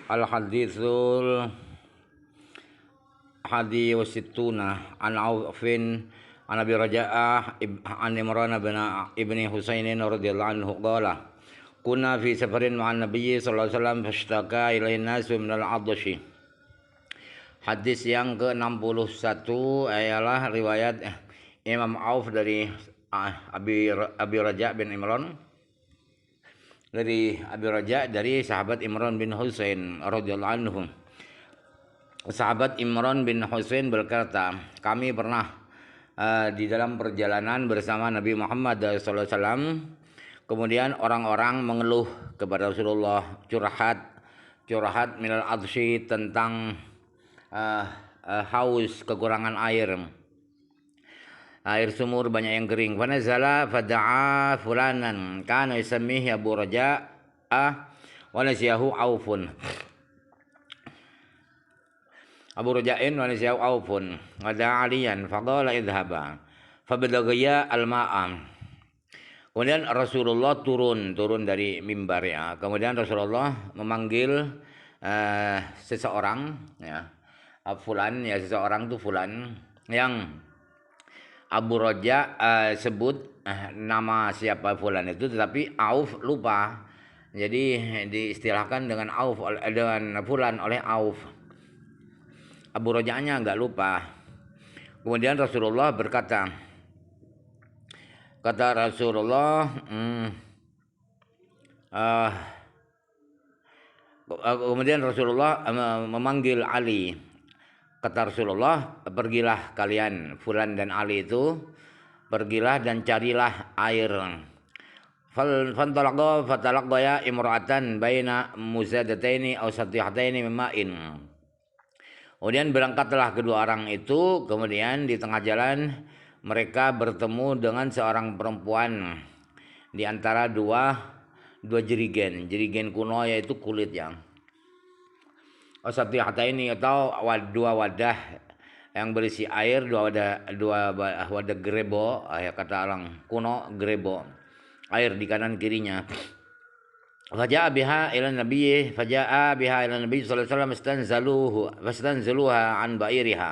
Al-hadithul hadi wa sittuna an Aufin an Abi Raja'ah an Imran bin Ibni Husainin radhiyallahu anhu qala kunna fi safarin ma'an nabiyyi sallallahu alaihi wasallam fashtaka ilaihin nasu min al-'adshi. Hadis yang ke-61 ialah riwayat Imam Auf dari Abi Raja' bin Imran, dari Abi Raja' dari sahabat Imran bin Husain radhiyallahu anhu. Sahabat Imran bin Husain berkata, kami pernah di dalam perjalanan bersama Nabi Muhammad SAW. Kemudian orang-orang mengeluh kepada Rasulullah, curhat minal adsyi, tentang haus, kekurangan air sumur banyak yang kering. Fanazala fada'a fulanan kana yusammihi Abu Raja'ah wa nasiyahu Aufun. Abu Raja'in wa nasiyahu Aufun wa da'a aliyan faqala idhaba fabadaghiya al-ma'a. Kemudian Rasulullah turun dari mimbar, ya. Kemudian Rasulullah memanggil seseorang, ya, fulan, ya, seseorang itu fulan yang Abu Raja sebut nama siapa fulan itu, tetapi Auf lupa. Jadi diistilahkan dengan Auf, dengan fulan oleh Auf. Abu Raja'nya enggak lupa. Kemudian Rasulullah berkata, kemudian Rasulullah memanggil Ali. Kata Rasulullah, pergilah kalian, Fulan dan Ali itu, pergilah dan carilah air. Fatalaqaya imra'atan baina muzadataini aw satihataini mima'in. Kemudian berangkatlah kedua orang itu, kemudian di tengah jalan mereka bertemu dengan seorang perempuan di antara dua jerigen kuno, yaitu kulit yang ini, atau dua wadah yang berisi air, dua wadah grebo, ya, kata orang kuno grebo, air di kanan kirinya. Faja'a biha ila Nabi sallallahu alaihi wasallam fastanzaluha an ba'iriha.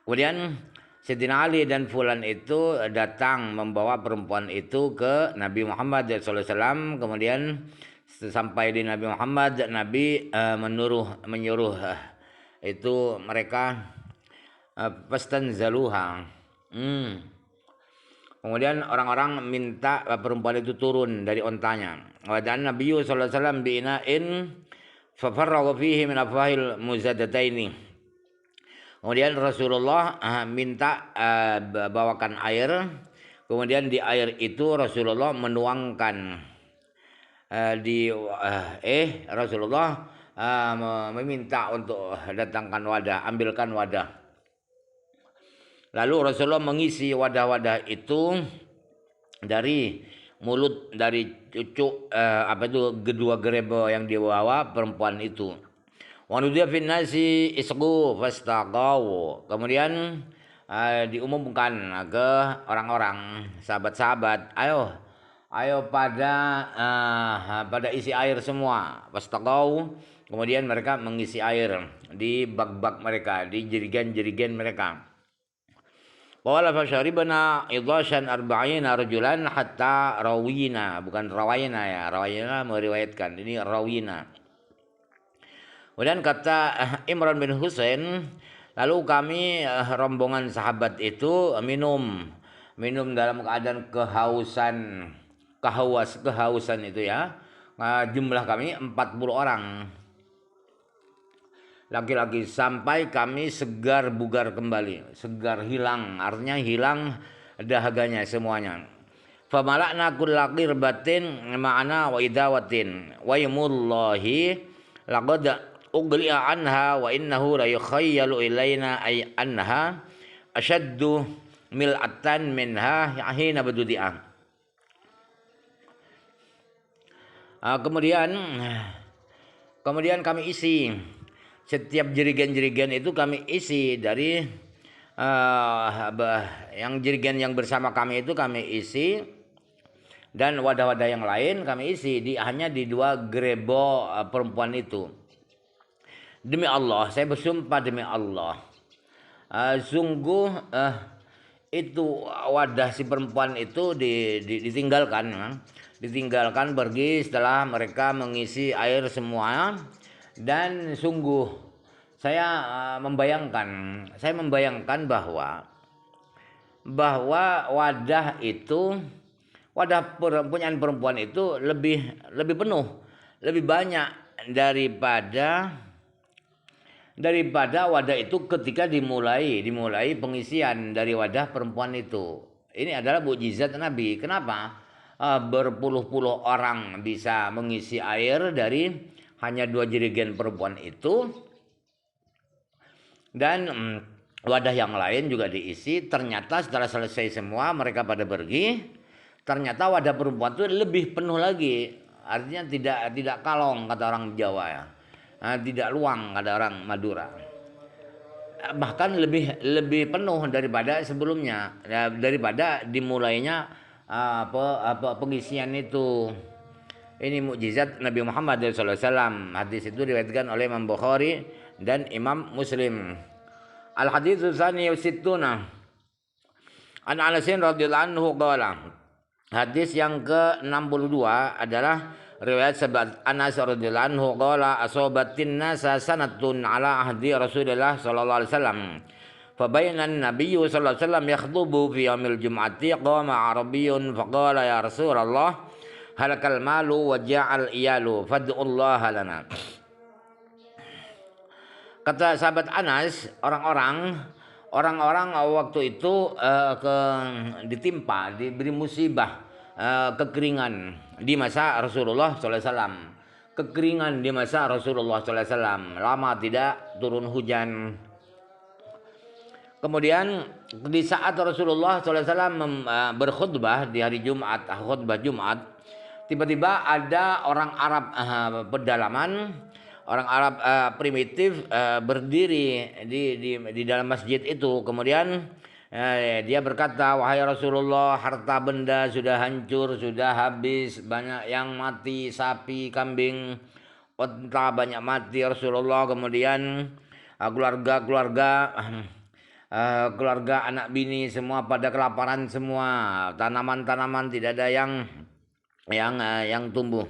Kemudian Sayyidina Ali dan fulan itu datang membawa perempuan itu ke Nabi Muhammad SAW. Kemudian sampai di Nabi Muhammad, Nabi menyuruh itu mereka fastanzaluha. Kemudian orang-orang minta perempuan itu turun dari ontanya. Wa dan Nabi sallallahu alaihi wasallam bi'ina'in fafarragha fihi min afahil muzadataini. Kemudian Rasulullah minta bawakan air. Kemudian di air itu Rasulullah menuangkan Rasulullah meminta untuk datangkan wadah, ambilkan wadah. Lalu Rasulullah mengisi wadah-wadah itu dari mulut, dari cucuk kedua gerebo yang dibawa perempuan itu. Wanudia fin nasi isqu fastaqaw. Kemudian diumumkan ke orang-orang, sahabat-sahabat, ayo pada isi air semua. Fastaqaw. Kemudian mereka mengisi air di bak-bak mereka, di jerigen-jerigen mereka. Qala fasharibna idashan arba'ina rajulan hatta rawina, bukan rawayna, ya. Rawayna meriwayatkan, ini rawina. Kemudian kata Imran bin Husain, lalu kami rombongan sahabat itu minum dalam keadaan kehausan itu, ya. Jumlah kami 40 orang laki-laki, sampai kami segar bugar kembali. Segar hilang, artinya hilang dahaganya semuanya. Famalakna kulla qirbatin ma'ana wa idawatin wa yamullahi laqad ughliya anha wa innahu la yukhayyalu ilaina ay anha ashaddu mil'atan minha hina badudi'ah. Kemudian kami isi setiap jerigen-jerigen itu, kami isi dari yang jerigen yang bersama kami itu kami isi, dan wadah-wadah yang lain kami isi hanya di 2 gerebo perempuan itu. Demi Allah, saya bersumpah demi Allah, sungguh itu wadah si perempuan itu ditinggalkan pergi setelah mereka mengisi air semua. Dan sungguh saya membayangkan bahwa wadah perempuan itu lebih penuh, lebih banyak daripada wadah itu ketika dimulai pengisian dari wadah perempuan itu. Ini adalah mukjizat Nabi. Kenapa berpuluh-puluh orang bisa mengisi air dari hanya 2 jerigen perempuan itu, dan wadah yang lain juga diisi. Ternyata setelah selesai semua mereka pada pergi, ternyata wadah perempuan itu lebih penuh lagi. Artinya tidak kalong kata orang Jawa ya. Tidak luang kata orang Madura. Bahkan lebih penuh daripada sebelumnya, daripada dimulainya pengisian itu. Ini mukjizat Nabi Muhammad SAW. Hadis itu diriwayatkan oleh Imam Bukhari dan Imam Muslim. Al-haditsu tsani sittuna an Anas radhiyallahu anhu qala. Hadis yang ke-62 adalah riwayat sahabat Anas radhiyallahu anhu qala asabatin nasa sanatun ala ahdi Rasulillah sallallahu alaihi wasallam. Fabayna an-nabiyyu sallallahu alaihi wasallam yakhutubu fi yaumil jum'ati qama arabiyyun faqala ya Rasulullah halakal malu wa ja'al iyalu fad'ullaha lana. Kata sahabat Anas, orang-orang waktu itu diberi musibah kekeringan di masa Rasulullah SAW. Kekeringan di masa Rasulullah SAW, lama tidak turun hujan. Kemudian di saat Rasulullah SAW berkhutbah di hari Jumat, khutbah Jumat, tiba-tiba ada orang Arab pedalaman, orang Arab primitif berdiri di dalam masjid itu. Kemudian dia berkata, wahai Rasulullah, harta benda sudah hancur, sudah habis, banyak yang mati, sapi, kambing, unta banyak mati Rasulullah. Kemudian keluarga anak bini semua pada kelaparan semua, tanaman-tanaman tidak ada yang tumbuh.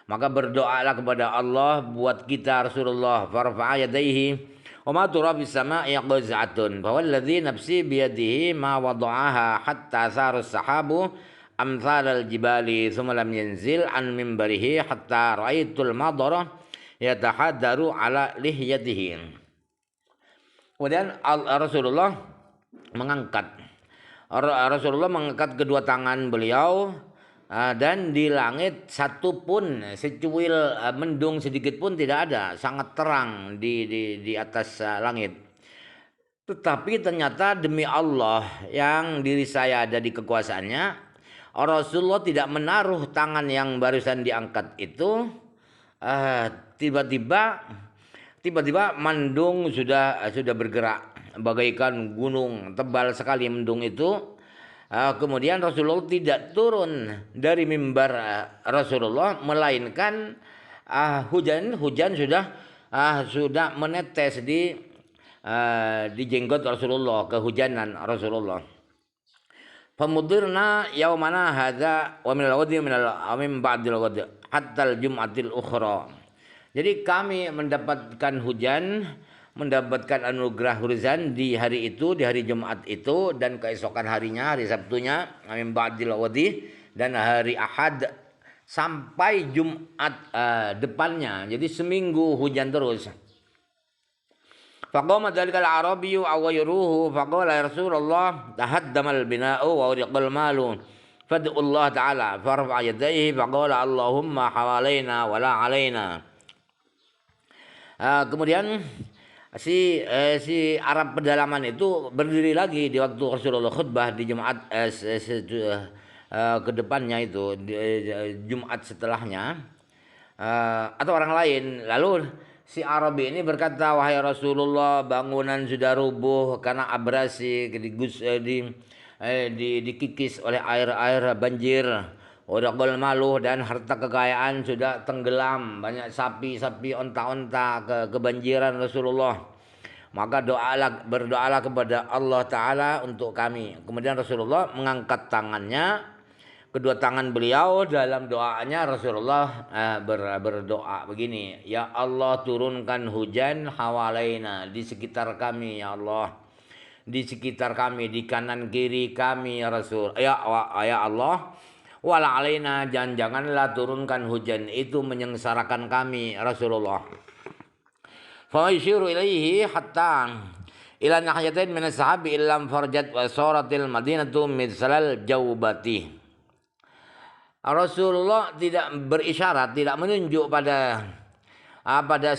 Maka berdoalah kepada Allah buat kita Rasulullah. Farfa'a yadayhi wa ma tura bis sama'i qaz'atun fa walladhi nafsi biyadihi ma wada'aha hatta sarus sahabu amsal al jibali thumma lam yanzil an minbarihi hatta ra'aitul madara yatahaddaru ala lihyatihi. Kemudian Rasulullah mengangkat kedua tangan beliau, dan di langit satu pun secuil mendung sedikit pun tidak ada, sangat terang di atas langit. Tetapi ternyata demi Allah yang diri saya ada di kekuasaannya, Rasulullah tidak menaruh tangan yang barusan diangkat itu. Tiba-tiba mendung sudah bergerak bagaikan gunung, tebal sekali mendung itu. Kemudian Rasulullah tidak turun dari mimbar Rasulullah, melainkan hujan sudah menetes di jenggot Rasulullah, kehujanan Rasulullah. Famudirna yaumana hadza wa min al-ghadi min ba'dil ghadi hatta al-jum'atil ukhra. Jadi kami mendapatkan anugerah hujan di hari itu, di hari Jumat itu, dan keesokan harinya, hari Sabtunya, min ba'dil ghadi, dan hari Ahad sampai Jumat depannya. Jadi seminggu hujan terus. Faqama dzalikal arabiyyu aw ghayruhu faqala ya Rasulullah tahaddamal bina'u wa uriqal malu fad'u Allah ta'ala farfa'a yadayhi faqala Allahumma hawalaina wa la 'alaina. Kemudian si Arab pedalaman itu berdiri lagi di waktu Rasulullah khutbah di Jumat ke depannya itu, Jumat setelahnya, atau orang lain. Lalu Si Arabi ini berkata, wahai Rasulullah, bangunan sudah rubuh karena abrasi dikikis oleh air banjir. Udaqul maluh dan harta kekayaan sudah tenggelam. Banyak sapi-sapi, onta-onta kebanjiran Rasulullah. Maka berdoalah kepada Allah Ta'ala untuk kami. Kemudian Rasulullah mengangkat tangannya. Kedua tangan beliau dalam doanya Rasulullah berdoa begini. Ya Allah, turunkan hujan hawalaina, di sekitar kami ya Allah. Di sekitar kami, di kanan kiri kami ya Rasul. Ya Allah. Wala alaina, janganlah turunkan hujan itu menyengsarakan kami Rasulullah. Fa yushiru ilaihi hatta ila nahiyatain min as-sahabi illam farjat wa saratil madinatu mithlal jawbati. Rasulullah tidak berisyarat, tidak menunjuk pada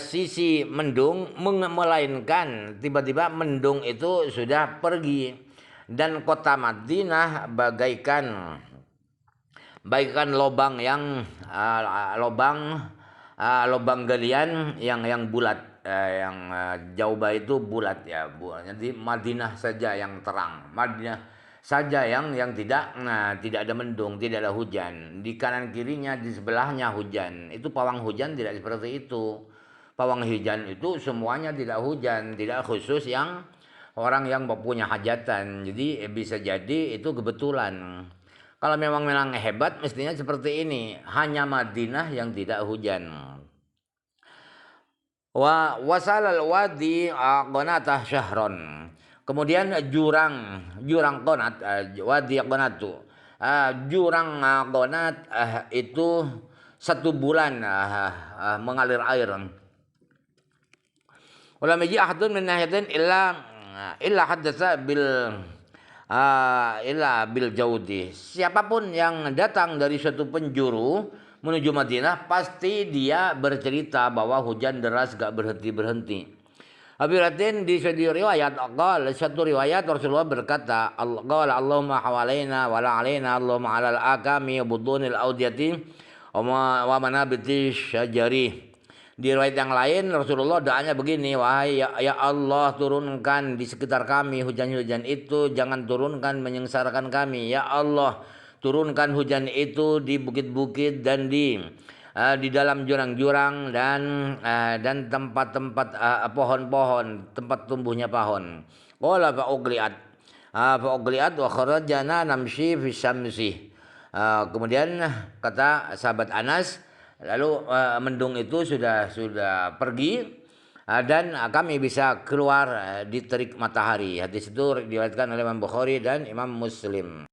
sisi mendung, melainkan tiba-tiba mendung itu sudah pergi dan kota Madinah bagaikan lobang galian yang bulat, yang Jaubah itu bulat ya, jadi Madinah saja yang terang, Madinah saja yang tidak ada mendung, tidak ada hujan. Di kanan kirinya, di sebelahnya hujan. Itu pawang hujan tidak seperti itu. Pawang hujan itu semuanya tidak hujan, tidak khusus yang orang yang punya hajatan. Jadi bisa jadi itu kebetulan. Kalau memang hebat mestinya seperti ini. Hanya Madinah yang tidak hujan. Wa wasalal wadi qanatah syahron. Kemudian jurang Qonat, wadi Qonat itu. Jurang Qonat itu 1 bulan mengalir air. Wala maji ahadun min nahiyatin illa haddatsa bil jaudi. Siapapun yang datang dari suatu penjuru menuju Madinah pasti dia bercerita bahwa hujan deras gak berhenti. Abiratin di satu riwayat Rasulullah berkata, Allahumma hawalaina wa la alaina, Allahumma alal akami budunil audiyati wa manabiti syajari. Di riwayat yang lain Rasulullah doanya begini, wahai ya Allah, turunkan di sekitar kami hujan-hujan itu, jangan turunkan menyengsarakan kami. Ya Allah, turunkan hujan itu di bukit-bukit dan di dalam jurang-jurang dan tempat-tempat pohon-pohon, tempat tumbuhnya pohon. Qala fa'ugliat wa kharajana namshi fi syamsi. Kemudian kata sahabat Anas, lalu mendung itu sudah pergi dan kami bisa keluar di terik matahari. Hadis itu diriwayatkan oleh Imam Bukhari dan Imam Muslim.